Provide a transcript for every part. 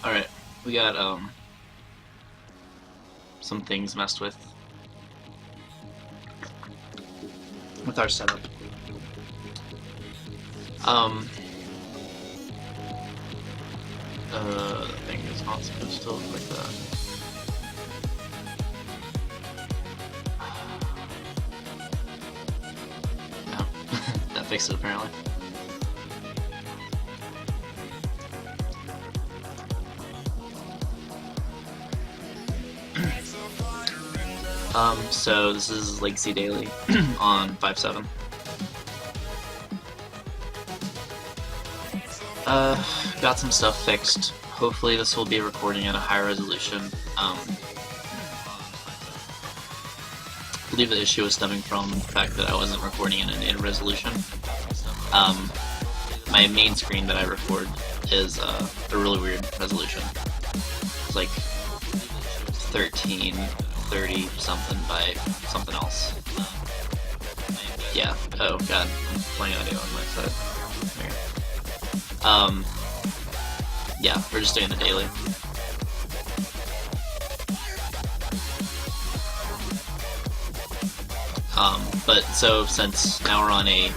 Alright, we got some things messed with our setup. The thing is not supposed to look like that. No, that fixed it apparently. So this is Legacy Daily on 5.7. Got some stuff fixed. Hopefully this will be recording at a higher resolution. I believe the issue was stemming from the fact that I wasn't recording in an in-resolution. My main screen that I record is a really weird resolution. It's like 1330 something by something else. Yeah. Oh god, I'm playing audio on my side. There. Yeah, we're just doing the daily. But so since now we're on a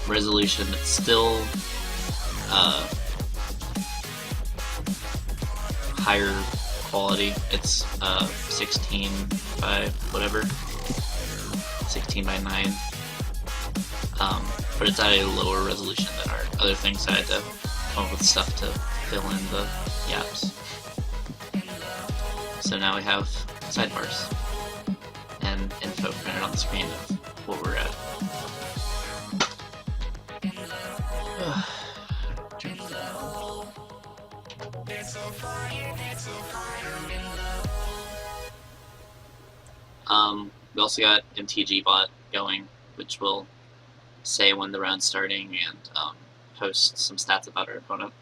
resolution that's still higher quality, it's 16 by whatever, 16 by 9, but it's at a lower resolution than our other things, so I had to come up with stuff to fill in the gaps. So now we have sidebars and info printed on the screen of what we're at. We also got MTG bot going, which will say when the round's starting and post some stats about our opponent.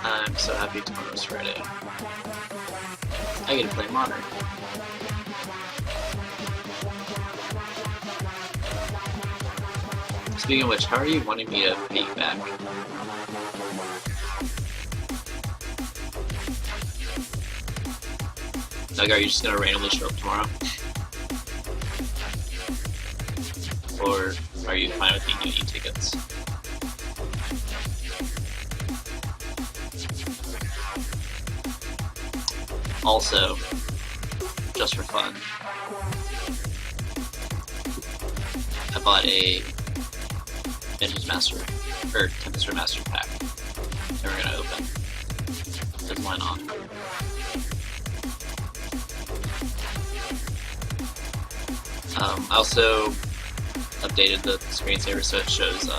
I'm so happy tomorrow's Friday. I get to play Modern. Speaking of which, how are you wanting me to pay you back? Like, are you just gonna randomly show up tomorrow? Or are you fine with me giving you tickets? Also, just for fun, I bought a Vintage Master, or Tempest Remastered pack that we're gonna open, because why not? I also updated the screensaver so it shows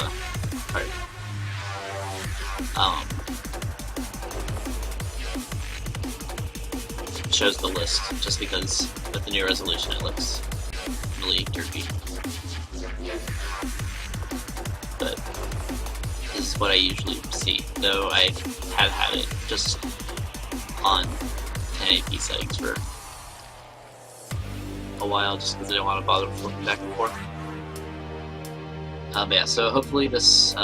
shows the list, just because with the new resolution it looks really derpy. But this is what I usually see, though I have had it just on 1080p settings for a while, just because I don't want to bother flipping back and forth. But yeah, so hopefully this,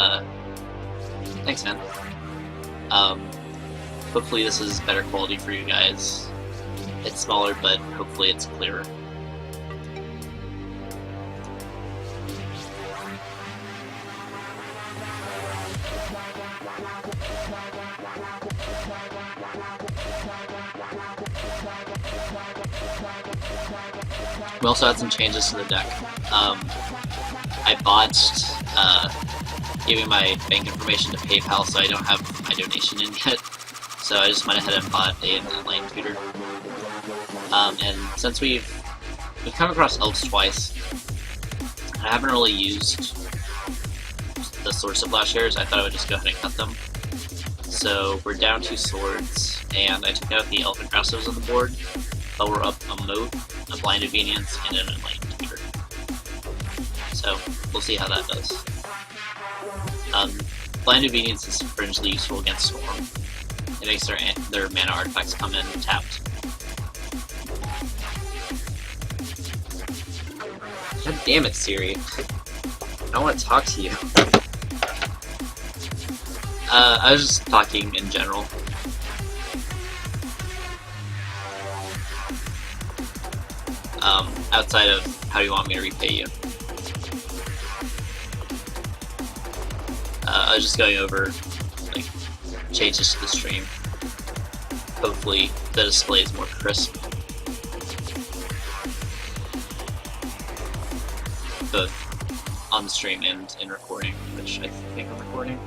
thanks man. Hopefully this is better quality for you guys. It's smaller, but hopefully it's clearer. We also had some changes to the deck. I botched giving my bank information to PayPal, so I don't have my donation in yet. So I just went ahead and bought a Lane Tutor. And since we've come across elves twice, I haven't really used the source of plowshares, I thought I would just go ahead and cut them. So we're down 2 swords, and I took out the elven crosses on the board, but we're up a moat, a blind obedience, and an enlightened tutor. So we'll see how that does. Blind obedience is fringely useful against storm. It makes their mana artifacts come in tapped. God damn it, Siri. I don't want to talk to you. I was just talking in general. Outside of how you want me to repay you. I was just going over, like, changes to the stream. Hopefully the display is more crisp. Both on the stream and in recording, which I think I'm recording.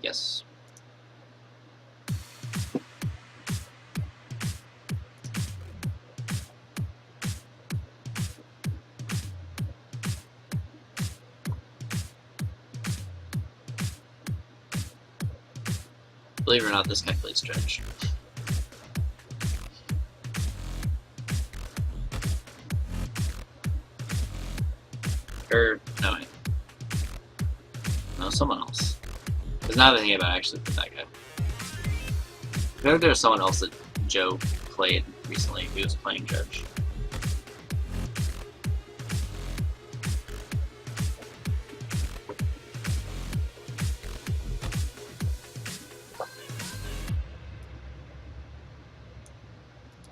Yes. Believe it or not, this guy plays Dredge. Or, no, wait. No, someone else. Because now that I think about it, I actually put that guy. I feel like there was someone else that Joe played recently who was playing Dredge.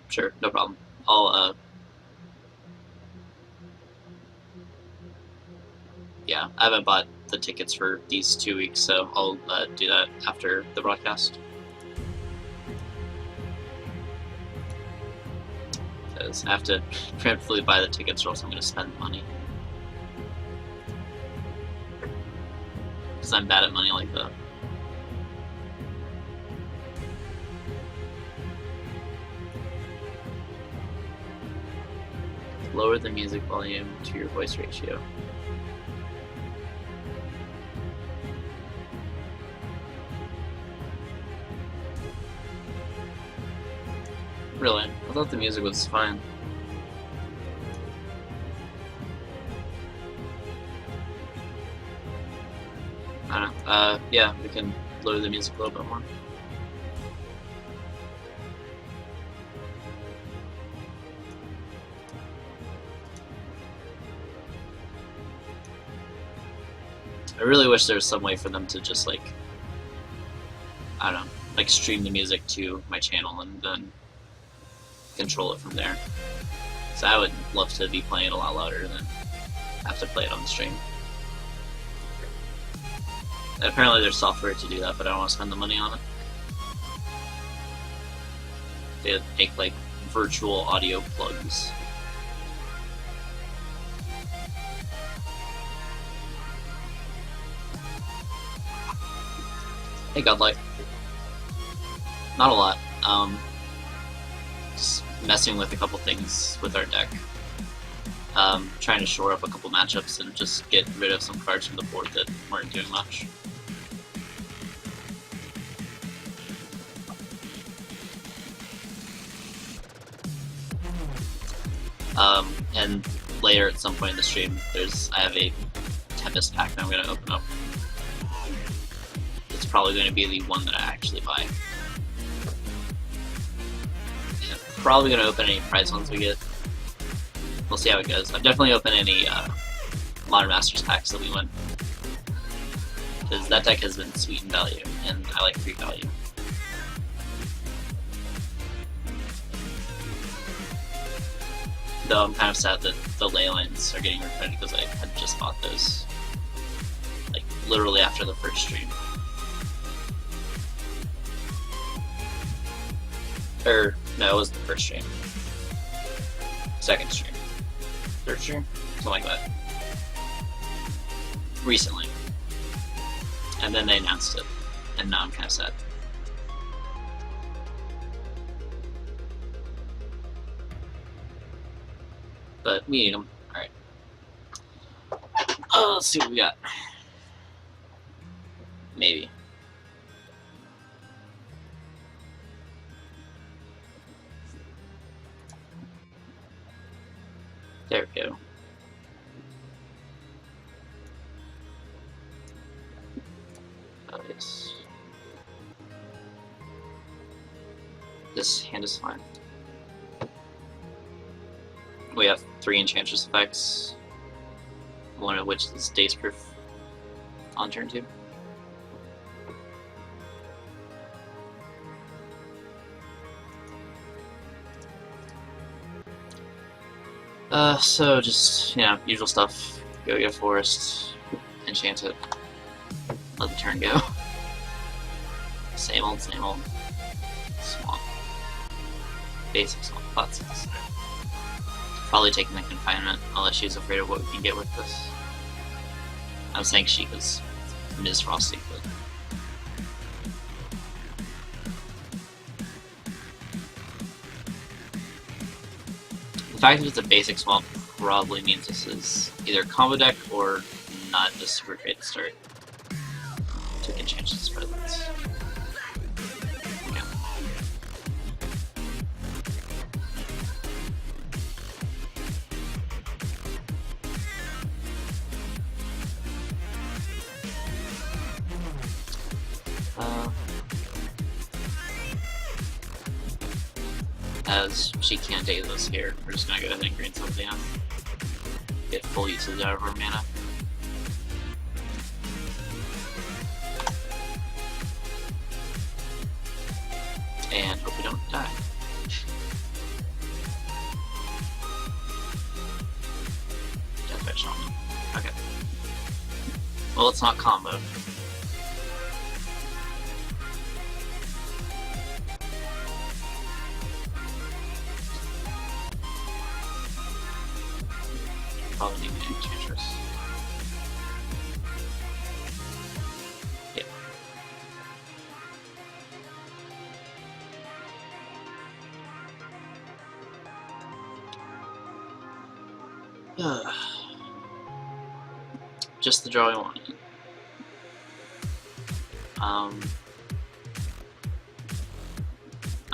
Sure, no problem. I'll, yeah, I haven't bought the tickets for these 2 weeks, so I'll do that after the broadcast. Because I have to preemptively buy the tickets or else I'm going to spend money. Because I'm bad at money like that. Lower the music volume to your voice ratio. Really? I thought the music was fine. I don't know. Yeah, we can lower the music a little bit more. I really wish there was some way for them to just, like, I don't know, like stream the music to my channel and then control it from there. So I would love to be playing it a lot louder than have to play it on the stream. And apparently there's software to do that, but I don't want to spend the money on it. They make, like, virtual audio plugs. Hey, Godlight. Not a lot. Just messing with a couple things with our deck. Trying to shore up a couple matchups and just get rid of some cards from the board that weren't doing much. And later at some point in the stream, I have a Tempest pack that I'm going to open up. It's probably going to be the one that I actually buy. And probably going to open any prize ones we get. We'll see how it goes. I've definitely opened any Modern Masters packs that we win. Because that deck has been sweet in value, and I like free value. Though I'm kind of sad that the ley lines are getting reprinted because I had just bought those, like, literally after the first stream. Or, no, it wasn't the first stream. Second stream. Third stream? Something like that. Recently. And then they announced it. And now I'm kind of sad. But we need them. Alright. Let's see what we got. Maybe. There we go. Oh, yes. This hand is fine. We have 3 Enchantress effects, one of which is Daze Proof on turn 2. So just, you know, usual stuff. Go get a forest, enchant it, let the turn go. Same old, swamp. Basic swamp, thoughts. Probably taking the confinement, unless she's afraid of what we can get with this. I'm saying she was Mzfroste, but... The fact that it's a basic swamp probably means this is either combo deck or not a super great start. Took Enchantress presence. Yeah. As she can't daze us here, we're just gonna go ahead and green something up. Get full usage out of our mana. And hope we don't die. Deathbed Shaman. Okay. Well, it's not combo. Probably need an Enchantress. Yeah. Just the draw I wanted. I'm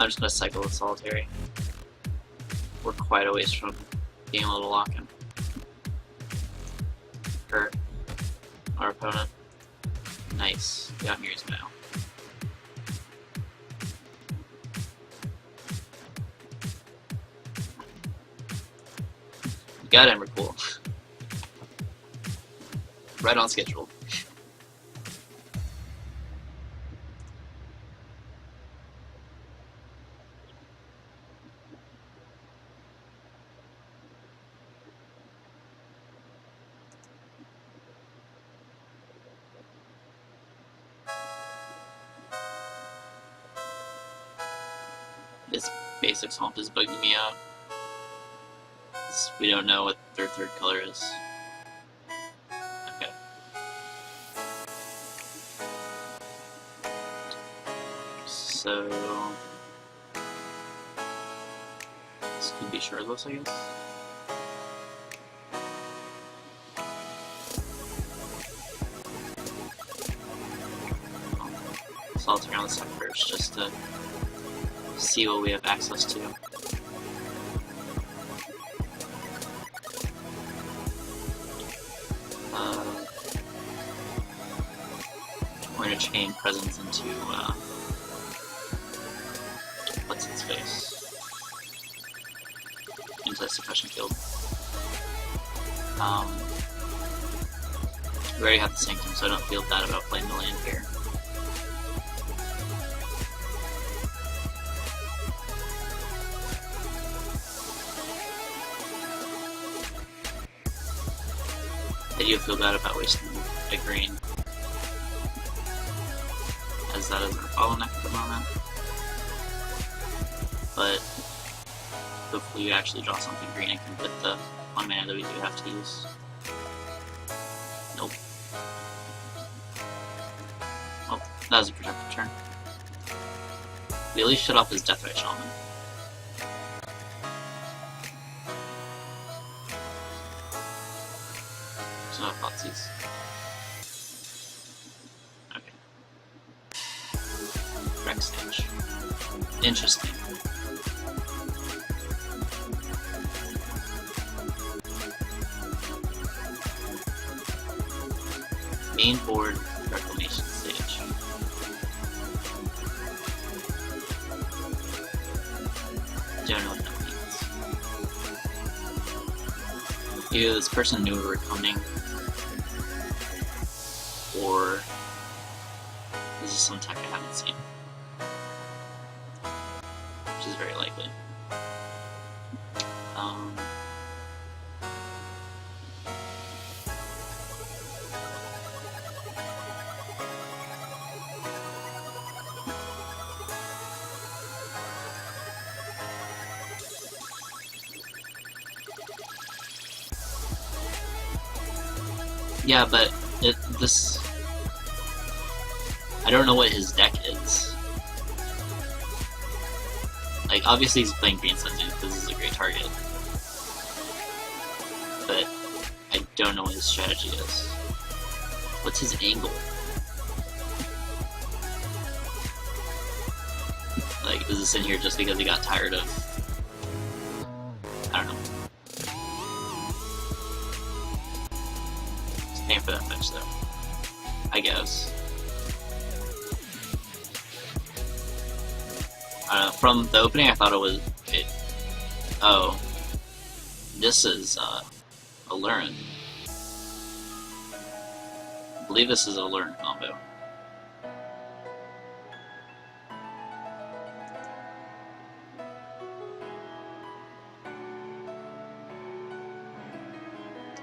just gonna cycle with Solitary. We're quite a ways from being a little lock-in. Hurt our opponent. Nice. Got Mirror's Vow. Got Emrakul. Right on schedule. This basic swamp is bugging me out. We don't know what their third color is. Okay. So... this could be shardless, I guess? Solitaire on the side first, just to see what we have access to. We're going to chain presence into, what's its face? Into the suppression field. We already have the Sanctum, so I don't feel bad about playing the land here. I do feel bad about wasting a green, as that is our bottleneck at the moment. But hopefully you actually draw something green and can put the 1 mana that we do have to use. Nope. Oh, that was a protective turn. We at least shut off his Deathbed Shaman. So no Thoughtseize. Interesting. Main board reclamation stage. Don't know what that means. Either this person knew we were coming, or this is some tech I haven't seen. Which is very likely. Yeah, but this... I don't know what his deck is. Like, obviously he's playing Green Sun because this is a great target. But I don't know what his strategy is. What's his angle? Like, is this in here just because he got tired of... I don't know. He's paying for that fetch though. I guess. From the opening I thought it was... Oh. This is, Aluren. I believe this is Aluren combo.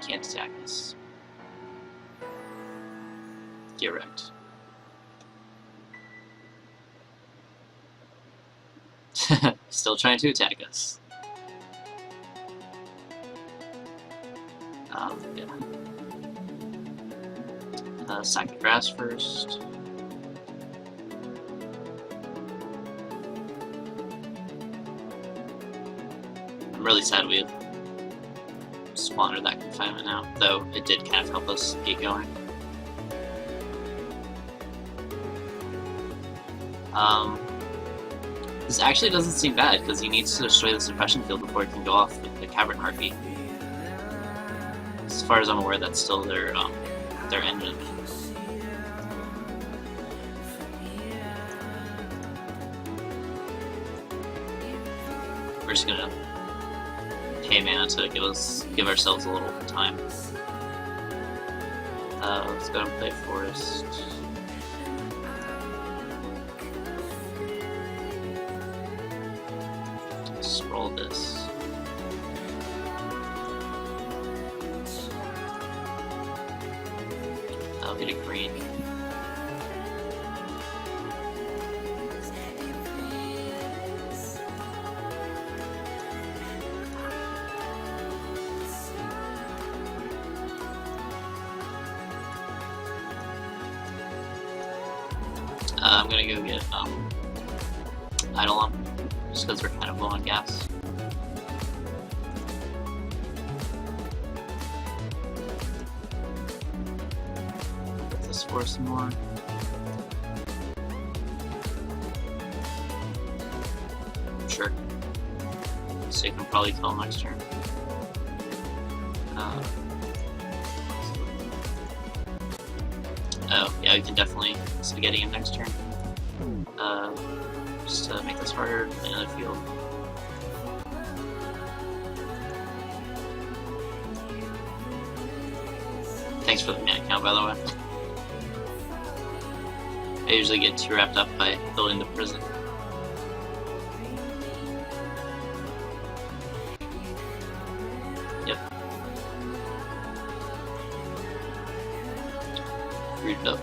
Can't attack this. Get wrecked. Still trying to attack us. Yeah. Sack the grass first. I'm really sad we have squandered that confinement now, though it did kind of help us get going. This actually doesn't seem bad, because he needs to destroy the suppression field before he can go off with the Cavern Harpy. As far as I'm aware, that's still their engine. We're just gonna pay mana to give ourselves a little time. Let's go and play Forest. Scroll this. I'll get a green. I'm gonna go get Aluren, just because we're kind of low on gas. Get this for some more. Sure. So you can probably kill him next turn. Oh, yeah, we can definitely spaghetti him next turn. Just to make this harder in the field. Thanks for the mana count, by the way. I usually get too wrapped up by building the prison. Yep. Rooted up.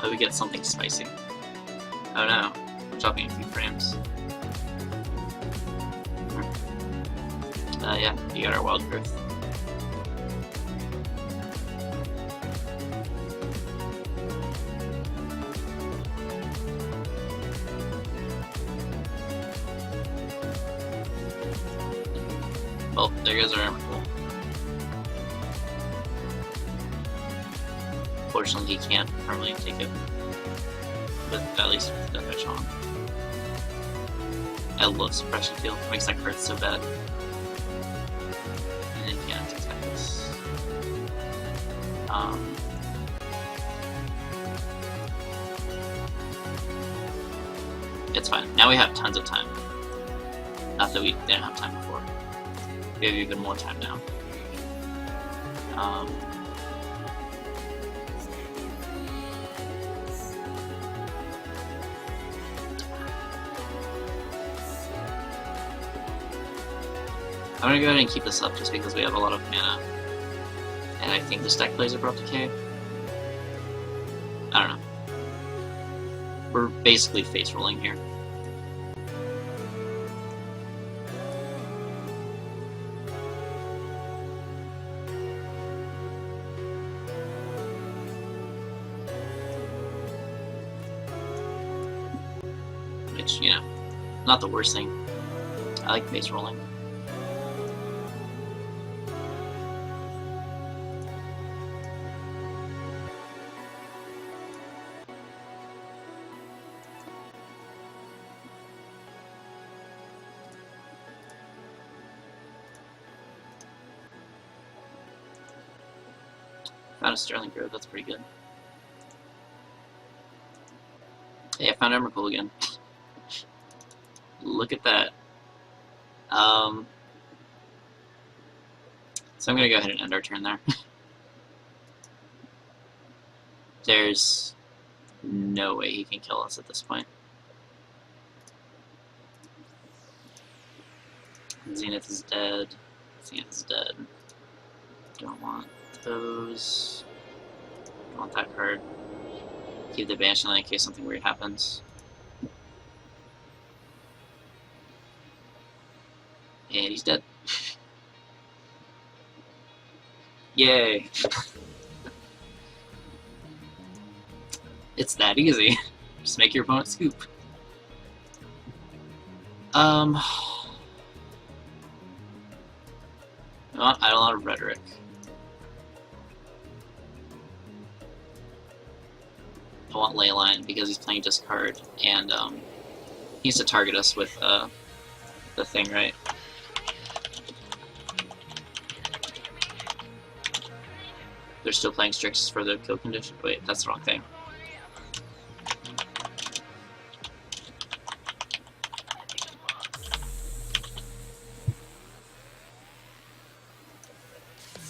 Oh, we get something spicy. Oh no, I'm dropping a few frames. Yeah, you got our wild growth. Well, there goes our armor pool. Unfortunately, he can't permanently take it. But at least with the Death Edge on. I love Suppression Field. It makes that card so bad. And then he can't attack this. It's fine. Now we have tons of time. Not that we didn't have time before. We have even more time now. I'm gonna go ahead and keep this up just because we have a lot of mana. And I think this deck plays Abrupt Decay. I don't know. We're basically face rolling here. Which, you know, not the worst thing. I like face rolling. Found a Sterling Grove, that's pretty good. Hey, I found Emrakul again. Look at that. So I'm gonna go ahead and end our turn there. There's no way he can kill us at this point. Zenith is dead. Zenith is dead. Don't want those. Don't want that card. Keep the Banshee Land in case something weird happens. And he's dead. Yay! It's that easy. Just make your opponent scoop. I want Eidolon of Rhetoric. I want Leyline because he's playing discard and he needs to target us with the thing, right? They're still playing Strix for the kill condition. Wait, that's the wrong thing.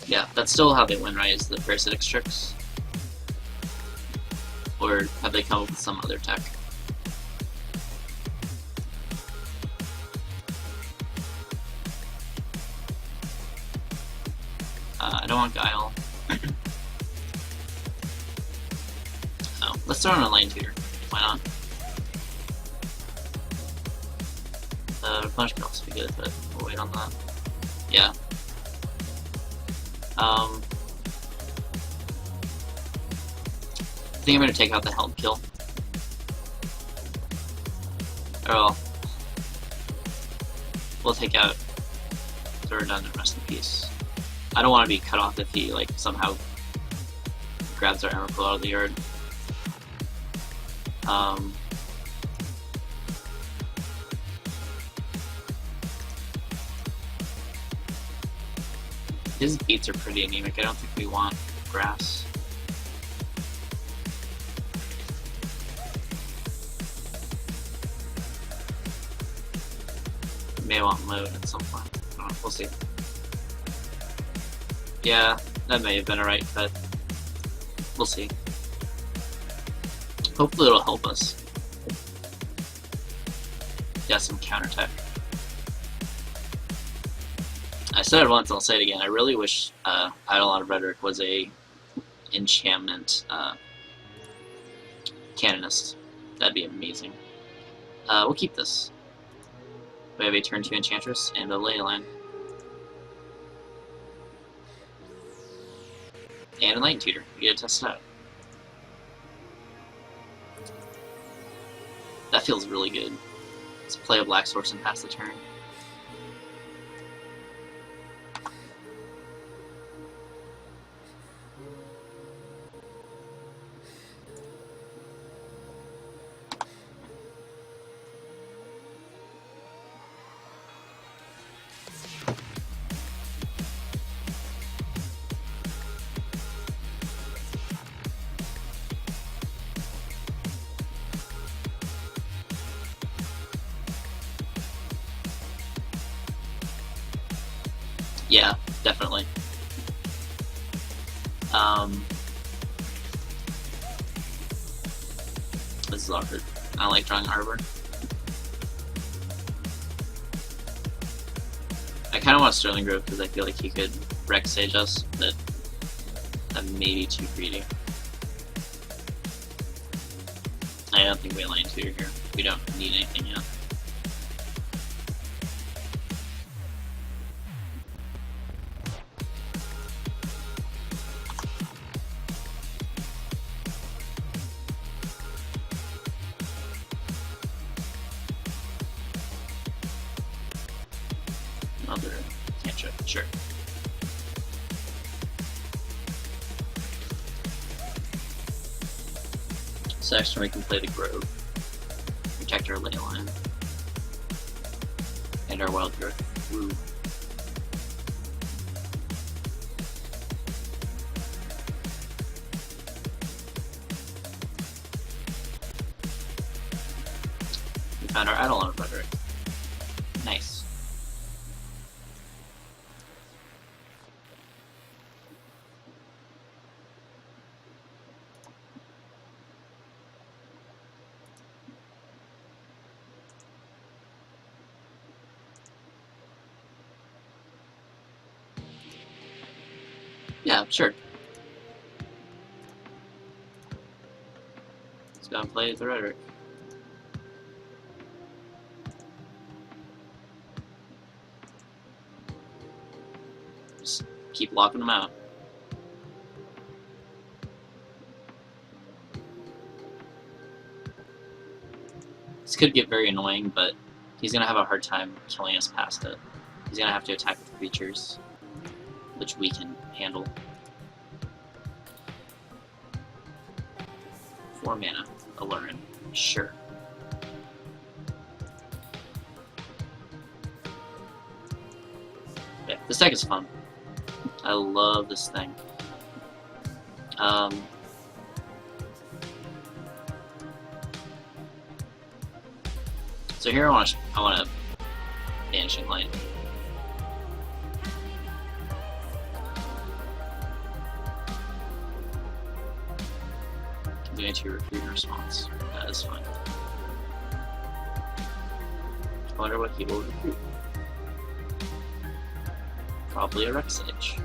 Yeah, that's still how they win, right? Is the parasitic Strix? Or have they come up with some other tech? I don't want Guile. Oh, let's throw in a Lane Tutor. Why not? Punish could also be good, but we'll wait on that. Yeah. I think I'm gonna take out the Helm Kill. Oh, we'll take out the redundant Rest in Peace. I don't want to be cut off if he like somehow grabs our Emrakul out of the yard. His beats are pretty anemic. I don't think we want grass. May want mode at some point. I don't know, we'll see. Yeah, that may have been a right cut. We'll see. Hopefully it'll help us. Yeah, some counterattack. I said it once, I'll say it again. I really wish Eidolon of Rhetoric was a enchantment canonist. That'd be amazing. We'll keep this. We have a turn 2 Enchantress and a Leyline. And a Light Tutor. We get to test it out. That feels really good. Let's play a Black Source and pass the turn. Yeah, definitely. This is awkward. I don't like drawing Arbor. I kind of want Sterling Grove because I feel like he could Rex Sage us, but that may be too greedy. I don't think we land tutor here. We don't need anything yet. Another cantrip, sure. So next turn we can play the Grove, protect our ley line, and our Wild Growth. Woo. We found our Eidolon Rhetoric. Nice. Yeah, sure. Let's go and play the Rhetoric. Just keep locking them out. This could get very annoying, but he's gonna have a hard time killing us past it. He's gonna have to attack with creatures, which we can handle. 4 mana, Aluren, sure. Yeah, this deck is fun. I love this thing. So here I want a Vanishing Light. I'm going to recruit in response. That is fine. I wonder what he will recruit. Probably a Rex Sage.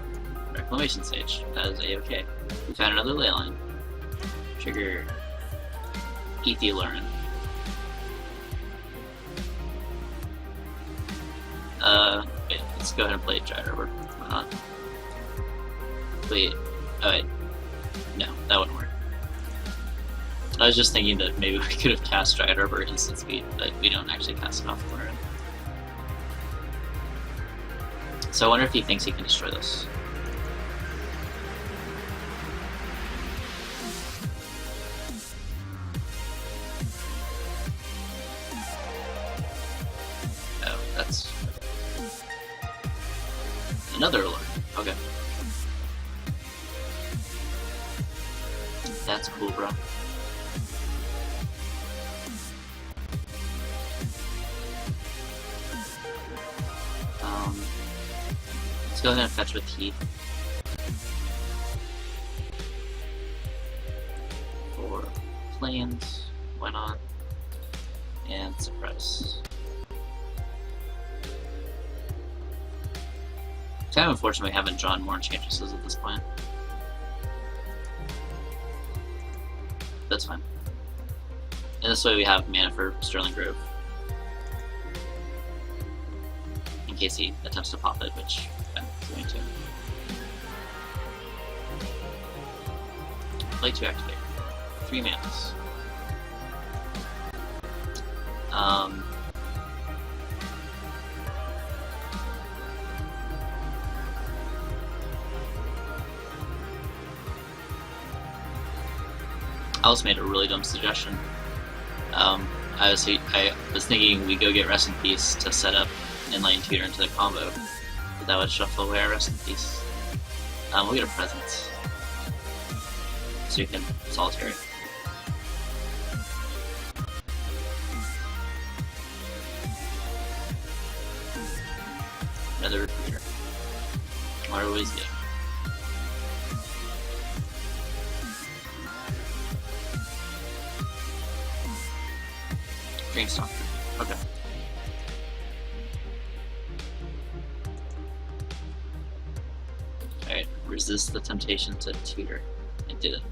Reclamation Sage. That is A-okay. We found another Leyline. Trigger Aluren. Okay, let's go ahead and play Dry Rubber. Why not? Wait, oh wait. No, that wouldn't work. I was just thinking that maybe we could have cast Dry Rubber instant speed, but we don't actually cast it off Aluren. So I wonder if he thinks he can destroy this. Oh, that's another alert. Okay. That's cool, bro. Let's go ahead and fetch with Heath. For planes, why not? And suppress. It's kind of unfortunate we haven't drawn more Enchantresses at this point. That's fine. And this way we have mana for Sterling Grove. In case he attempts to pop it, which I'm going to. Play to activate. 3 manas. I also made a really dumb suggestion. I was thinking we go get Rest in Peace to set up Inline Tutor into the combo, but that would shuffle away our Rest in Peace. We'll get a Presence, so you can Solitary. Another Recruiter. What are we doing? Dreamstalker. Okay. Alright, resist the temptation to tutor. I did it.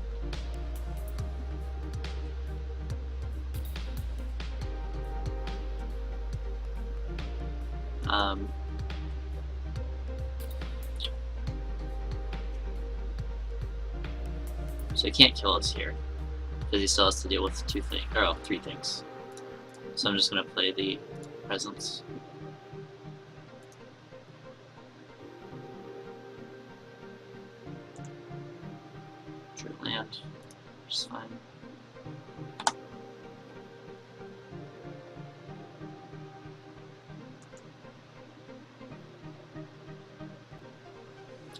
So he can't kill us here, because he still has to deal with three things. So I'm just gonna play the presence. True land, which is fine.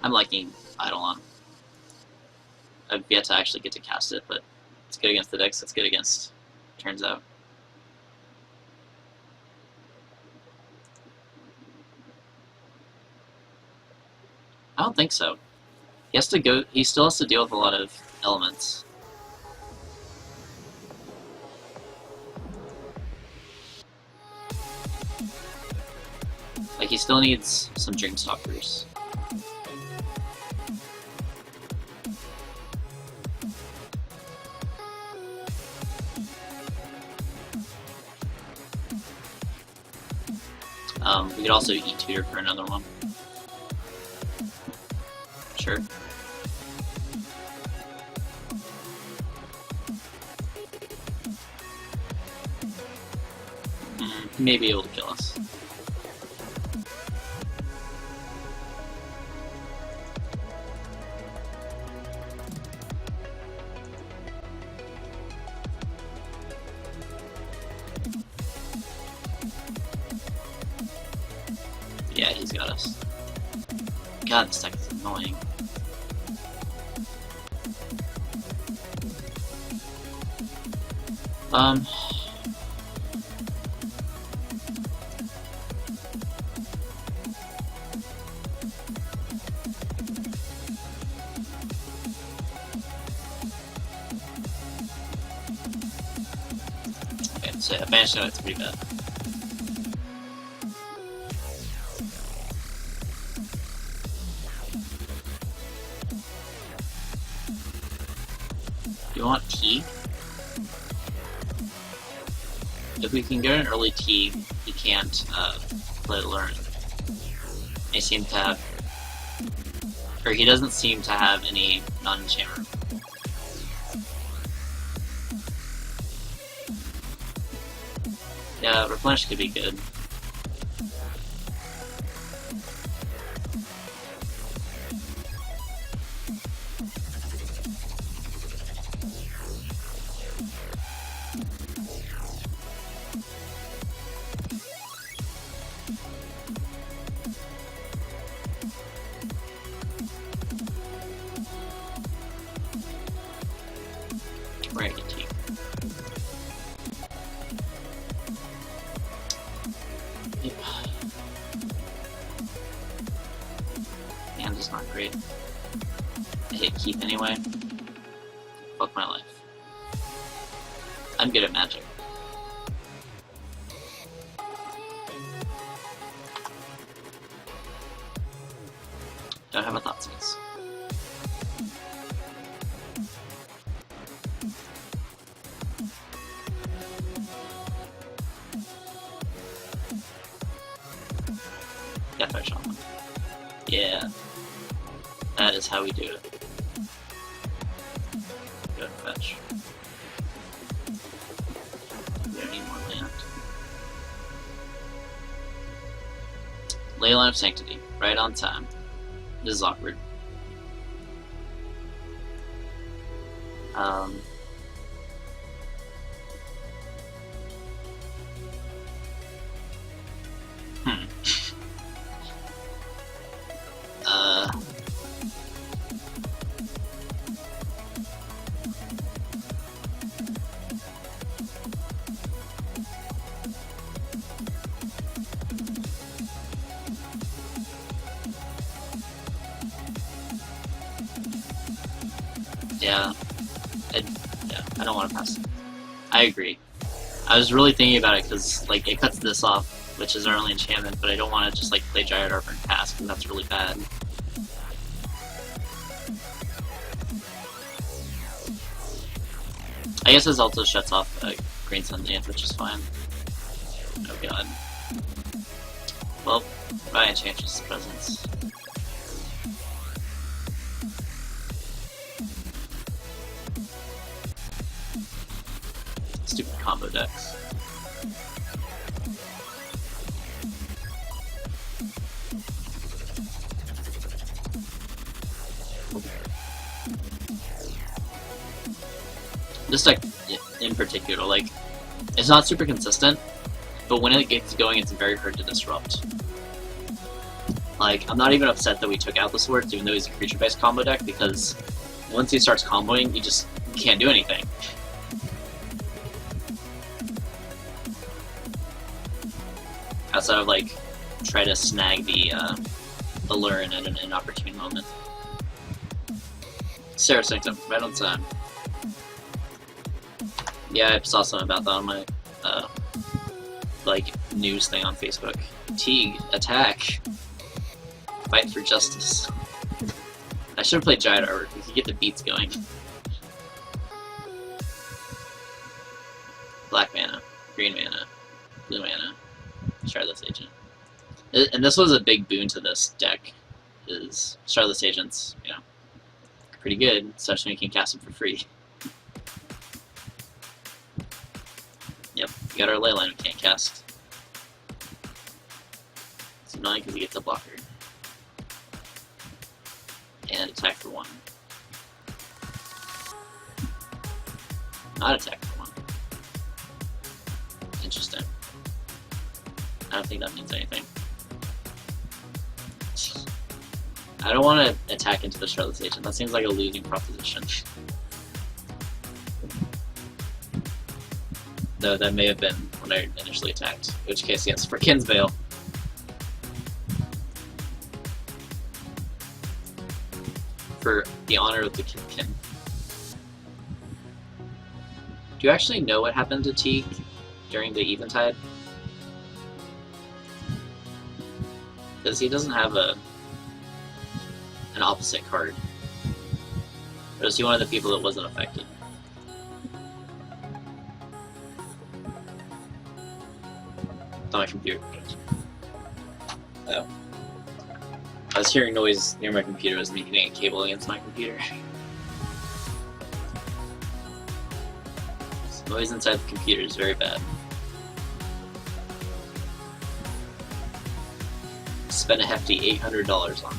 I'm liking Eidolon. I've yet to actually get to cast it, but it's good against the decks it's good against, turns out. I don't think so. He still has to deal with a lot of elements. Like, he still needs some Dreamstalkers. We could also eat tutor for another one. Sure. He may be able to kill us. Yeah, he's got us. God, this deck is annoying. Okay, so yeah, Banished Knight's pretty bad. Do you want tea? If we can get an early tea, he can't play Aluren. They seem to have, or he doesn't seem to have any non-enchantment. Yeah, Replenish could be good. Right, tea. Yep. Hand is not great. I hate keep anyway. Fuck my life. I'm good at Magic. Don't have a thought space. Deathfire Shaman. Yeah. That is how we do it. Go to fetch. We don't need more land. Leyline of Sanctity. Right on time. This is awkward. Yeah. I don't want to pass. I agree. I was really thinking about it because, like, it cuts this off, which is our only enchantment, but I don't want to just, like, play Giant Arbor and pass, because that's really bad. I guess this also shuts off Green Sun Dance, which is fine. Oh god. Well, my Enchantress presence. Stupid combo decks. This deck in particular, like, it's not super consistent, but when it gets going, it's very hard to disrupt. Like, I'm not even upset that we took out the Swords, even though he's a creature-based combo deck, because once he starts comboing, you just can't do anything. Outside of, like, try to snag the Aluren at an inopportune moment. Sarah Sanctum, right on time. Yeah, I saw something about that on my, like, news thing on Facebook. Teague, attack! Fight for justice. I should have played Giant Arbor, we could get the beats going. Black mana, green mana, blue mana, Shardless Agent. And this was a big boon to this deck, is Shardless Agent's, you know, pretty good, especially when you can cast them for free. Yep, we got our Leyline we can't cast. It's annoying because he gets a blocker. And attack for 1. Not attack for 1. Interesting. I don't think that means anything. I don't want to attack into the Shardless Agent. That seems like a losing proposition. Though that may have been when I initially attacked. In which case, yes, for Kin's Veil. For the honor of the Kin. Do you actually know what happened to Teague during the Eventide? Because he doesn't have an opposite card. Or is he one of the people that wasn't affected? It's on my computer. Oh. I was hearing noise near my computer. I was making a cable against my computer. So noise inside the computer is very bad. Spent a hefty $800 on it.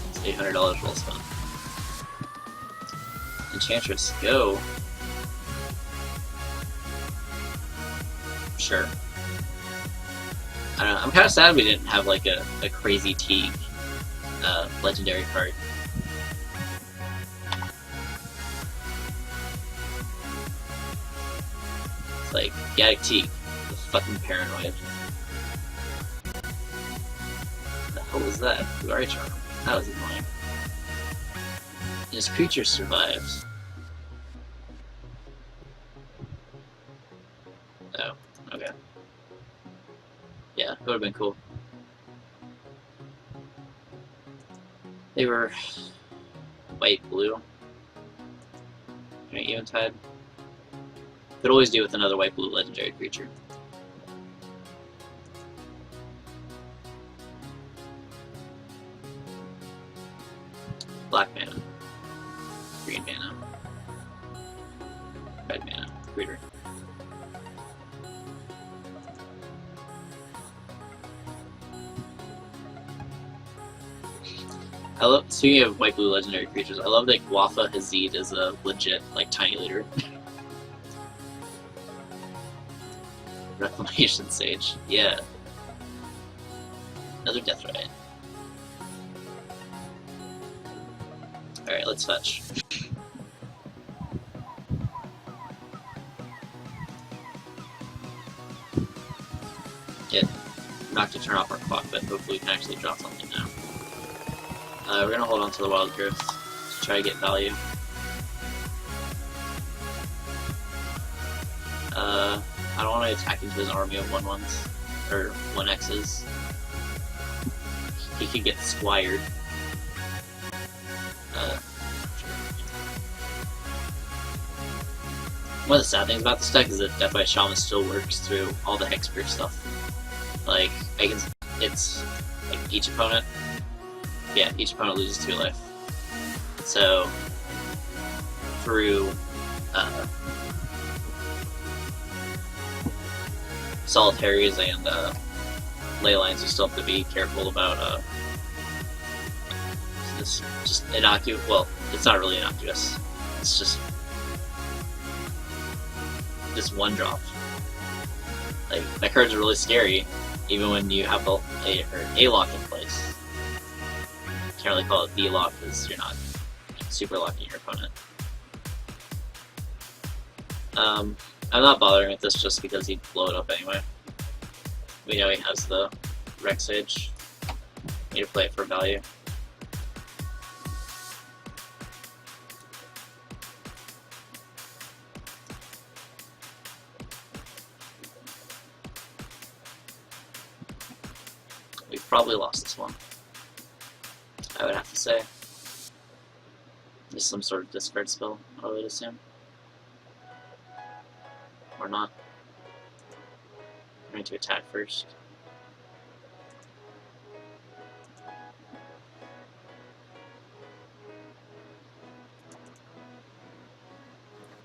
It's $800 well spent. Enchantress, go! Sure. I don't know, I'm kind of sad we didn't have like a crazy Teague legendary card. It's like, Gaddock Teague, the fucking paranoid. What the hell was that? Luari Charm. That was annoying. And his creature survives. Oh, okay. Yeah, it would have been cool. They were white-blue. Eventide. Could always do with another white-blue legendary creature. Black mana. Green mana. Red mana. Reader. I love, speaking of white-blue legendary creatures, I love that Wafa Hazid is a legit, like, tiny leader. Reclamation Sage, yeah. Another Death Riot. Alright, let's fetch. Not to turn off our clock, but hopefully we can actually draw something now. We're gonna hold on to the Wild Growth to try to get value. I don't want to attack into his army of 1-1s, or 1-Xs. He could get squired. One of the sad things about this deck is that Death by Shaman still works through all the Hexproof stuff. Like, it's like each opponent loses 2 life. So, through solitaries and ley lines, you still have to be careful about this just innocuous. Well, it's not really innocuous. It's just one drop. Like, that card's really scary, even when you have a lock in place. Can't really call it B lock because you're not super locking your opponent. I'm not bothering with this just because he'd blow it up anyway. We know he has the Rex Sage. Need to play it for value. We've probably lost this one, I would have to say. Just some sort of discard spell, I would assume. Or not. I'm going to attack first.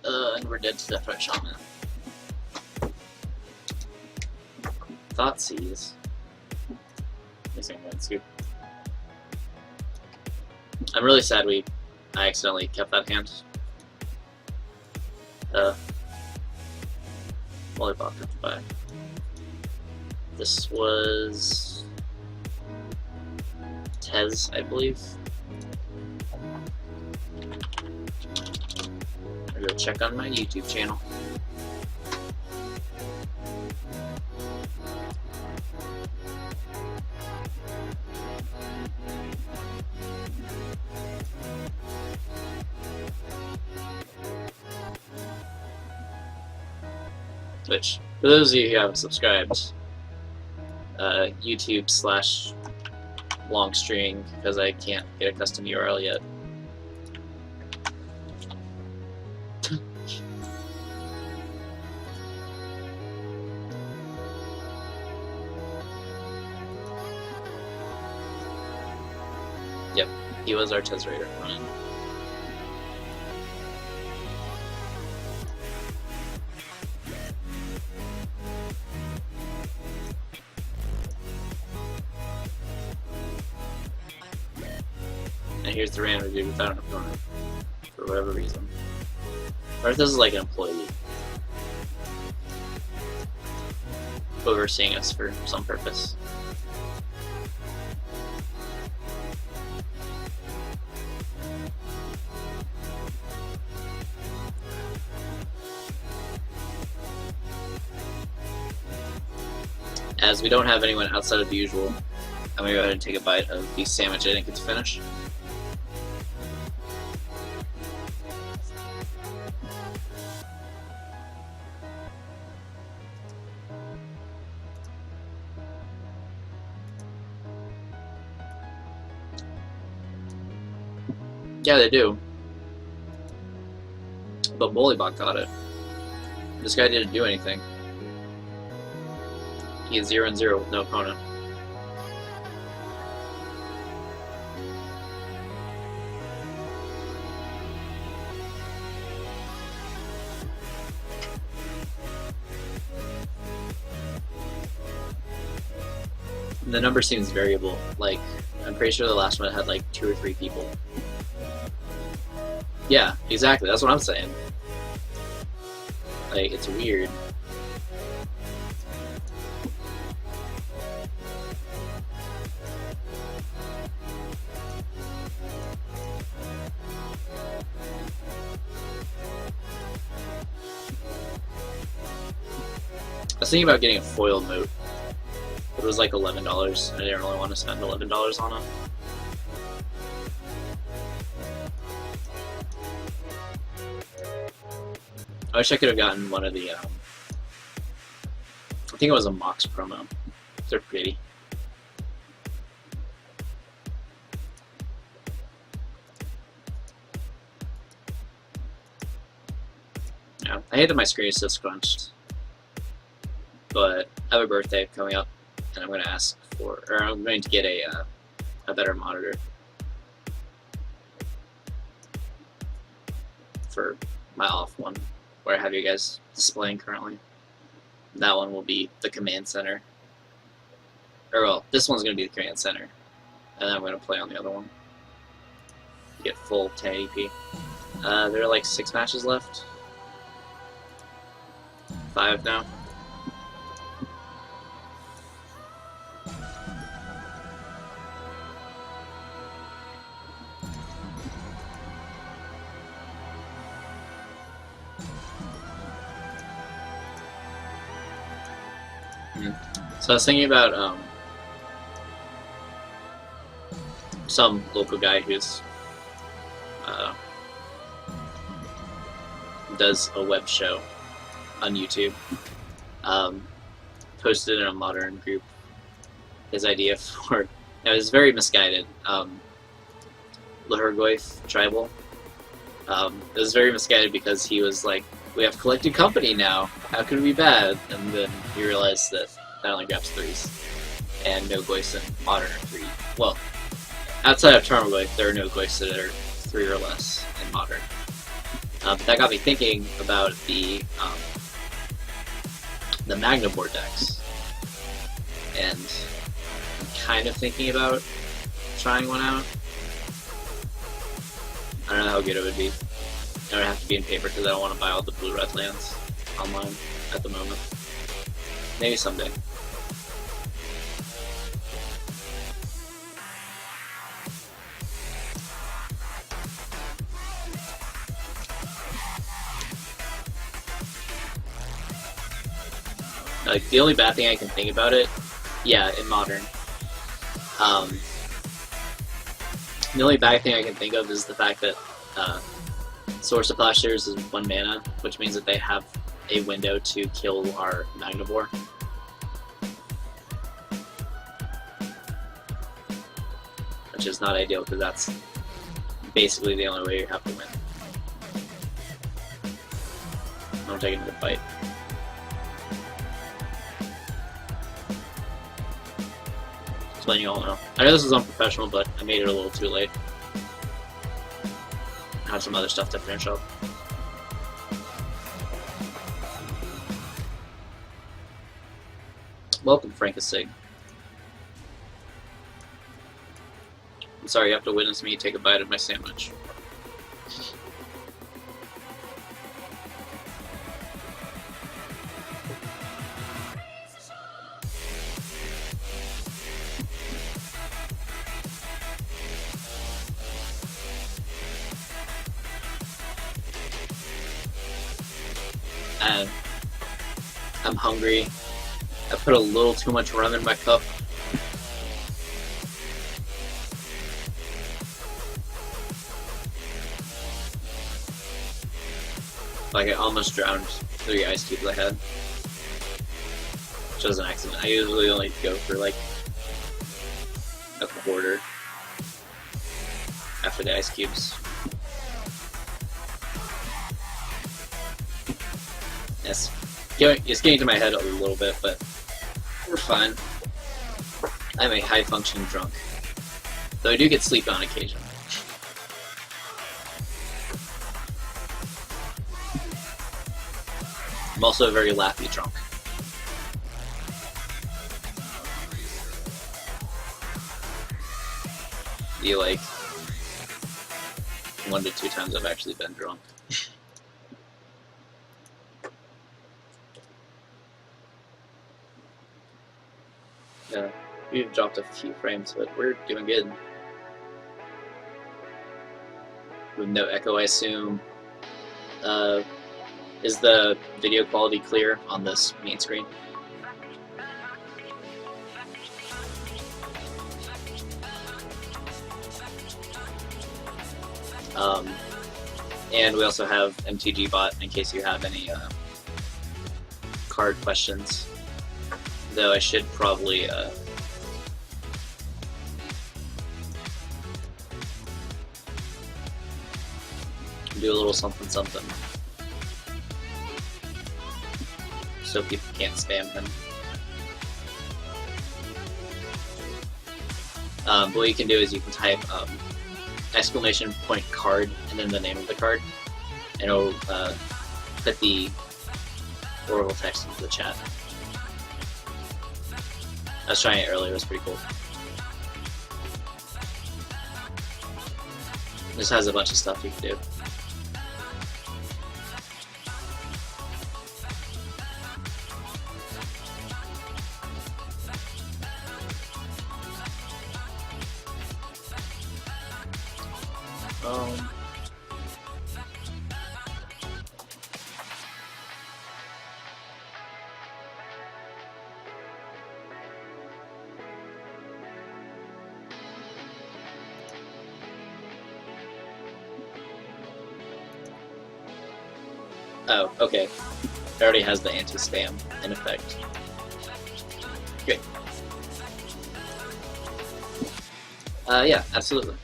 And we're dead to Death by Shaman. Thoughtseize. I'm really sad I accidentally kept that hand. Well, I bought it, but this was Tez, I believe. I'll go check on my YouTube channel. Which, for those of you who haven't subscribed, YouTube/longstring, because I can't get a custom URL yet. Yep, he was our Tez Raider opponent. And here's the random dude without an opponent, for whatever reason. Or if this is like an employee overseeing us for some purpose. As we don't have anyone outside of the usual, I'm gonna go ahead and take a bite of the sandwich I didn't get to finish. Yeah, they do. But Bullybot got it. This guy didn't do anything. He is 0-0 with no opponent. The number seems variable. Like, I'm pretty sure the last one had like 2 or 3 people. Yeah, exactly. That's what I'm saying. Like, it's weird. I was thinking about getting a foil moat. It was like $11. I didn't really want to spend $11 on it. I wish I could have gotten one of the, I think it was a Mox promo. They're pretty. Yeah, I hate that my screen is so scrunched. But I have a birthday coming up, and I'm going to ask for, or I'm going to get a better monitor for my off one, where I have you guys displaying currently. That one will be the command center. Or well, this one's going to be the command center, and then I'm going to play on the other one. Get full 1080p. There are like 6 matches left. 5 now. So I was thinking about some local guy who's does a web show on YouTube. Posted in a modern group his idea for, it was very misguided. Lhurgoyf tribal. It was very misguided because he was like, we have collected company now, how could it be bad? And then he realized that that only grabs 3s, and no Goyfs in modern are 3. Well, outside of Tarmogoyf, there are no Goyfs that are 3 or less in modern. But that got me thinking about the Magnabore decks, and I'm kind of thinking about trying one out. I don't know how good it would be. It would have to be in paper because I don't want to buy all the blue-red lands online at the moment. Maybe someday. Like, the only bad thing I can think about it, yeah, in modern. The only bad thing I can think of is the fact that Source of Plowshares is 1 mana, which means that they have a window to kill our Magnabore. Which is not ideal, because that's basically the only way you have to win. I'm taking the fight. Just letting you all know. I know this is unprofessional, but I made it a little too late. I have some other stuff to finish up. Welcome, Frankasig. I'm sorry you have to witness me take a bite of my sandwich. And I'm hungry. I put a little too much rum in my cup. Like, I almost drowned 3 ice cubes I had. Which was an accident. I usually only go for like a quarter after the ice cubes. Yes, it's getting to my head a little bit, but we're fine. I'm a high-functioning drunk, though I do get sleep on occasion. I'm also a very laughy drunk. Be like 1 to 2 times I've actually been drunk. Yeah, we've dropped a few frames, but we're doing good. With no echo, I assume. Is the video quality clear on this main screen? And we also have MTG bot in case you have any card questions. Though I should probably do a little something so people can't spam him. But what you can do is you can type !point card and then the name of the card, and it'll put the Oracle text into the chat. I was trying it earlier, it was pretty cool. This has a bunch of stuff you can do. Oh, okay. It already has the anti-spam in effect. Great. Yeah, absolutely.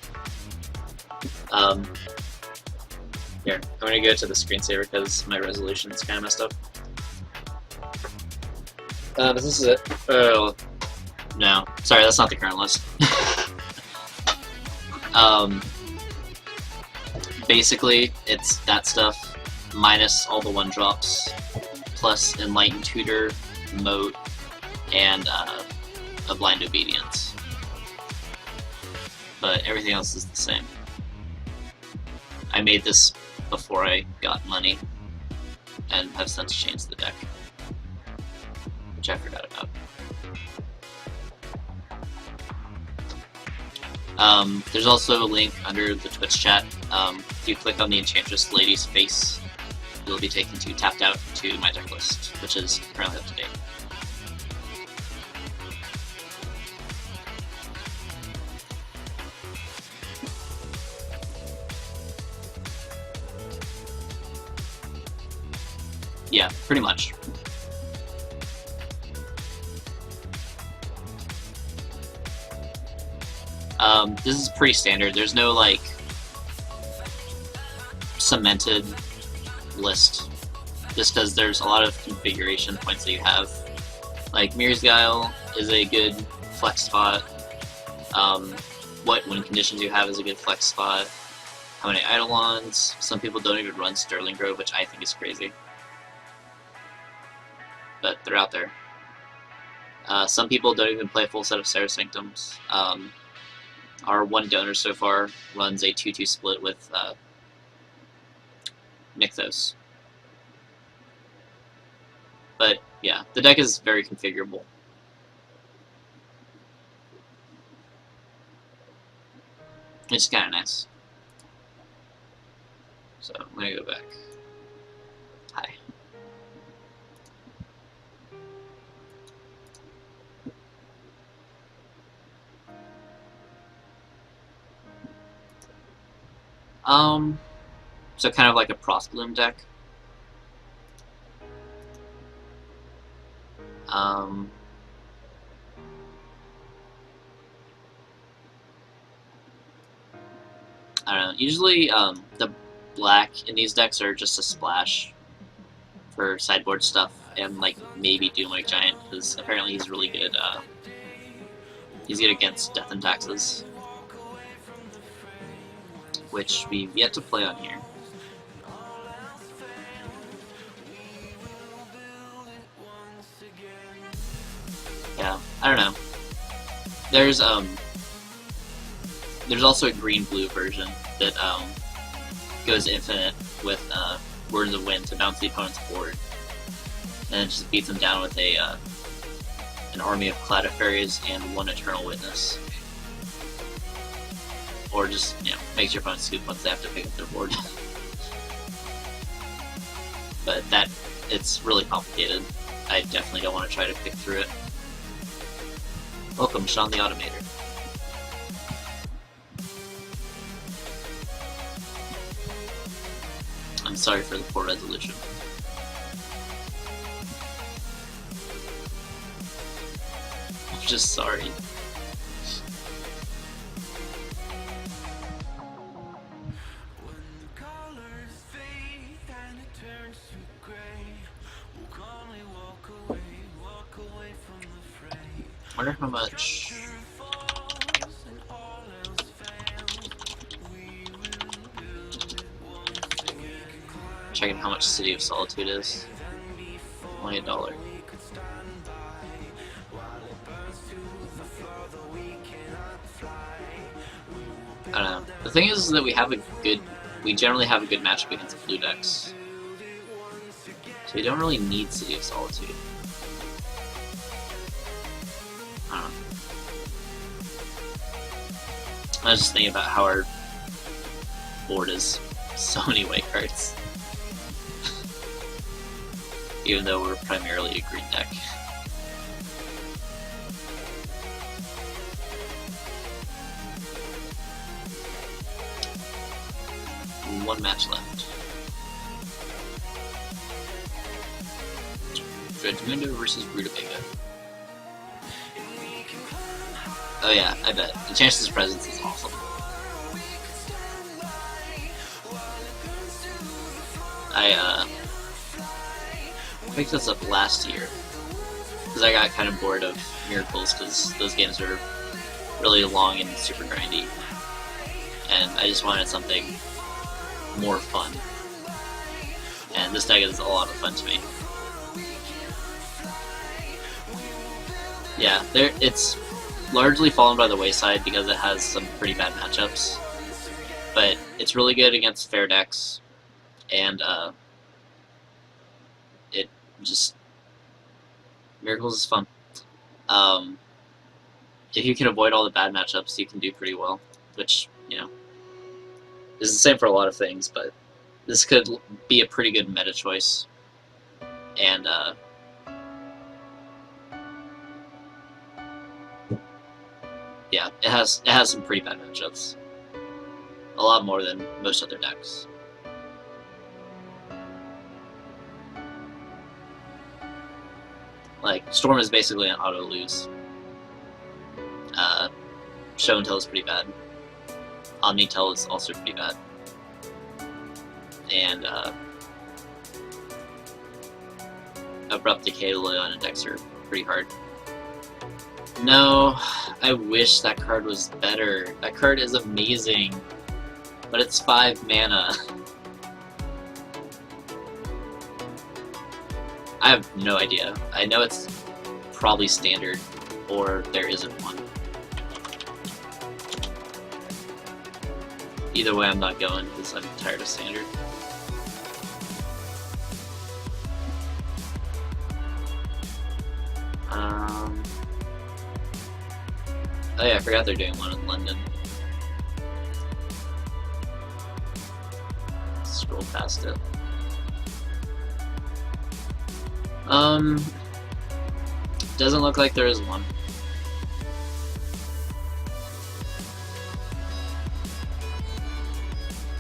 Here, I'm gonna go to the screensaver because my resolution is kind of messed up. But this is it. Oh, no. Sorry, that's not the current list. Basically, it's that stuff minus all the 1-drops, plus Enlightened Tutor, Moat, and a Blind Obedience. But everything else is the same. I made this before I got money, and have since changed the deck, which I forgot about. There's also a link under the Twitch chat. If you click on the Enchantress lady's face, you'll be taken to Tapped Out to my deck list, which is currently up to date. Yeah, pretty much. This is pretty standard. There's no, like, cemented list, just because there's a lot of configuration points that you have. Like, Mirror's Guile is a good flex spot. What win conditions you have is a good flex spot. How many Eidolons? Some people don't even run Sterling Grove, which I think is crazy. But they're out there. Some people don't even play a full set of Sarah Sanctums. Our one donor so far runs a 2-2 split with Nykthos. But yeah, the deck is very configurable. It's kind of nice. So I'm gonna go back. Hi. So kind of like a Prosbloom deck. I don't know. Usually, the black in these decks are just a splash for sideboard stuff, and like maybe Doomwake Giant, because apparently he's really good. He's good against Death and Taxes, which we've yet to play on here. Yeah, I don't know. There's also a green-blue version that goes infinite with Words of Wind to bounce the opponent's board, and it just beats them down with a an army of Cladifairies and one Eternal Witness, or just makes your opponent scoop once they have to pick up their board. But it's really complicated. I definitely don't want to try to pick through it. Welcome, Sean the Automator. I'm sorry for the poor resolution. I'm just sorry. I wonder how much. Checking how much City of Solitude is. Only $1. I don't know. The thing is that we generally have a good matchup against blue decks. So we don't really need City of Solitude. I don't know. I was just thinking about how our board is so many white cards. Even though we're primarily a green deck. One match left. Dreadmundo versus Rutabaga. Oh yeah, I bet. The Chances of Presence is awesome. I picked this up last year because I got kind of bored of Miracles because those games are really long and super grindy, and I just wanted something more fun. And this deck is a lot of fun to me. Yeah, it's largely fallen by the wayside because it has some pretty bad matchups, but it's really good against fair decks, and it just Miracles is fun. If you can avoid all the bad matchups, you can do pretty well, which, you know, is the same for a lot of things, but this could be a pretty good meta choice. And yeah, it has some pretty bad matchups. A lot more than most other decks. Like, Storm is basically an auto-lose. Show and Tell is pretty bad. Omni-Tell is also pretty bad. And Abrupt Decay, Leon, and Dex are pretty hard. No, I wish that card was better. That card is amazing, but it's 5 mana. I have no idea. I know it's probably standard, or there isn't one. Either way, I'm not going because I'm tired of standard. Oh yeah, I forgot they're doing one in London. Scroll past it. Doesn't look like there is one.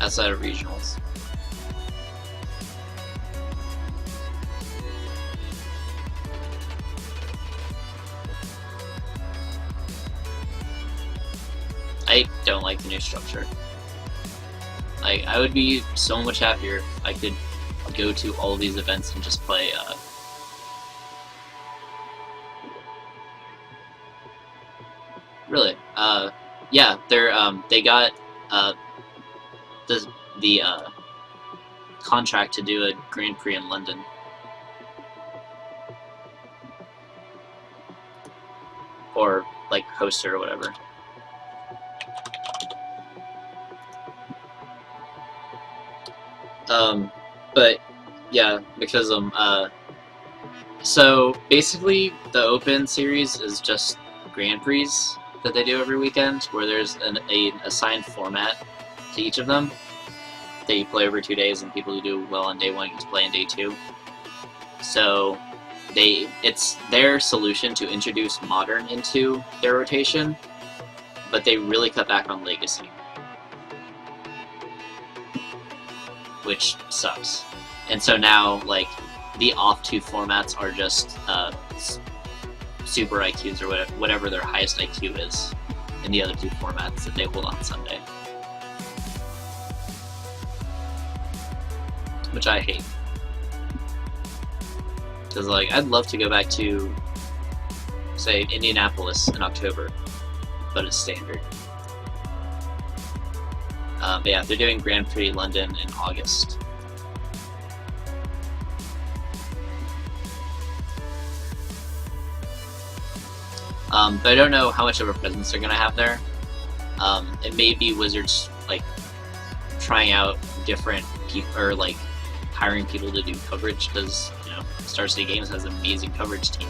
Outside of regionals. I don't like the new structure. Like, I would be so much happier if I could go to all of these events and just play, Really, yeah, they got, the contract to do a Grand Prix in London. Or, like, host it or whatever. But, yeah, because, so, basically, the Open Series is just Grand Prix that they do every weekend, where there's an assigned format to each of them that you play over 2 days, and people who do well on day 1 get to play on day 2. So, it's their solution to introduce Modern into their rotation, but they really cut back on Legacy. which sucks. And so now, like, the off two formats are just super IQs or whatever their highest IQ is in the other two formats that they hold on Sunday. Which I hate. Because, like, I'd love to go back to, say, Indianapolis in October, but it's standard. But yeah, they're doing Grand Prix London in August. But I don't know how much of a presence they're gonna have there. It may be Wizards like trying out different people or like hiring people to do coverage because you know Star City Games has an amazing coverage team.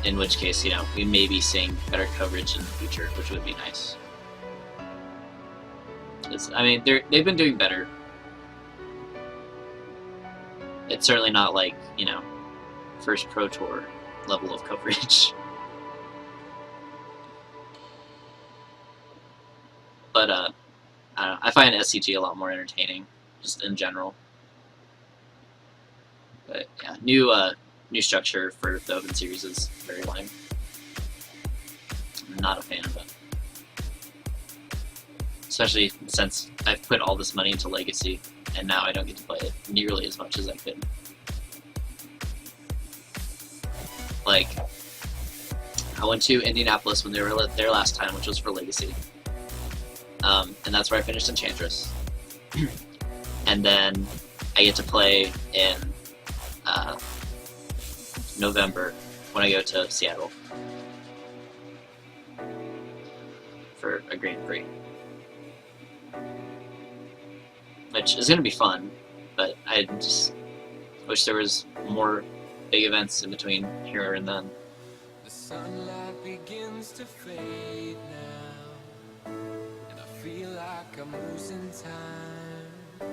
In which case, you know, we may be seeing better coverage in the future, which would be nice. I mean, they've been doing better. It's certainly not like, you know, first Pro Tour level of coverage. But, I don't know, I find SCG a lot more entertaining, just in general. But, yeah, new structure for the Open Series is very lame. I'm not a fan of it. Especially since I've put all this money into Legacy, and now I don't get to play it nearly as much as I could. Like, I went to Indianapolis when they were there last time, which was for Legacy. And that's where I finished Enchantress. And then I get to play in November when I go to Seattle for a Grand Prix. Which is going to be fun, but I just wish there was more big events in between here and then. The sunlight begins to fade now, and I feel like I'm losing time,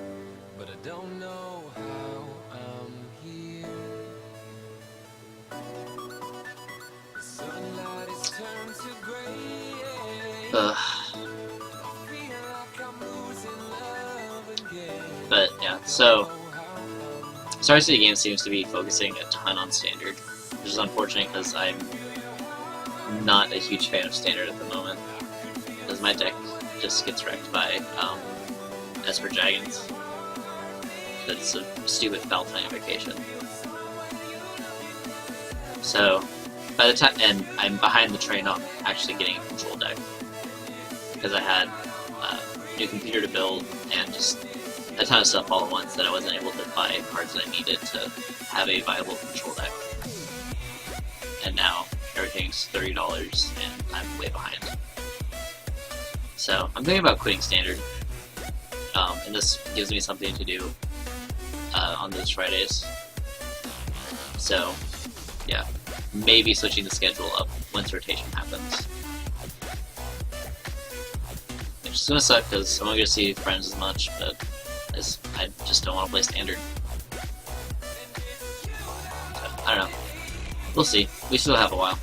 but I don't know how I'm here. The sunlight is turned to gray. But yeah, so Star City Games seems to be focusing a ton on Standard, which is unfortunate because I'm not a huge fan of Standard at the moment, because my deck just gets wrecked by Esper Dragons. That's a stupid Valentine invocation. So by the time, and I'm behind the train on actually getting a control deck because I had a new computer to build and just a ton of stuff all at once that I wasn't able to buy cards that I needed to have a viable control deck. And now everything's $30 and I'm way behind. So I'm thinking about quitting Standard. And this gives me something to do on those Fridays. So yeah, maybe switching the schedule up once rotation happens. Which is gonna suck because I'm not gonna see friends as much, but I just don't want to play Standard. So, I don't know. We'll see. We still have a while.